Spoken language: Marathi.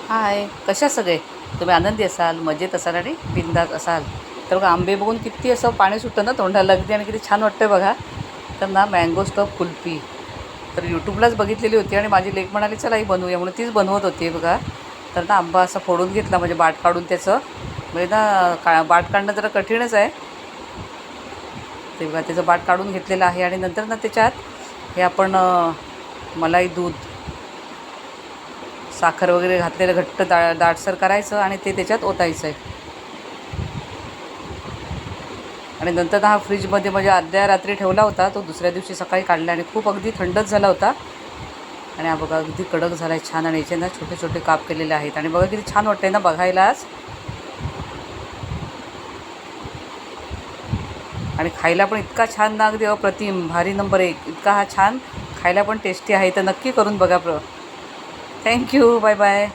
हाय, कशा सगळे तुम्ही आनंदी असाल, मजेत असाल आणि बिंदास असाल. तर बघा आंबे बघून किती असं पाणी सुटतं ना तोंडाला अगदी आणि किती छान वाटतं बघा. तर ना मँगो स्टफ कुल्फी तर यूट्यूबलाच बघितलेली होती आणि माझी लेक म्हणाली चला ही बनवूया म्हणून तीच बनवत होती बघा. तर ना आंबा असा फोडून घेतला म्हणजे बाट काढून त्याचं म्हणजे ना बाट काढणं जरा कठीणच आहे. ते बघा त्याचं बाट काढून घेतलेलं आहे आणि नंतर ना त्याच्यात हे आपण मलाई दूध साखर वगैरे घातलेलं घट्ट दाटसर करायचं आणि ते त्याच्यात ओतायचं आहे. आणि नंतर हा फ्रीजमध्ये म्हणजे अर्ध्या रात्री ठेवला होता, तो दुसऱ्या दिवशी सकाळी काढला आणि खूप अगदी थंडच झाला होता. आणि हा बघा अगदी कडक झाला आहे छान आणि याचे ना छोटे छोटे काप केलेले आहेत आणि बघा किती छान वाटतं आहे ना बघायला आज. आणि खायला पण इतका छान ना अगदी अप्रतिम भारी नंबर 1 इतका हा छान खायला पण टेस्टी आहे. तर नक्की करून बघा. Thank you, bye bye.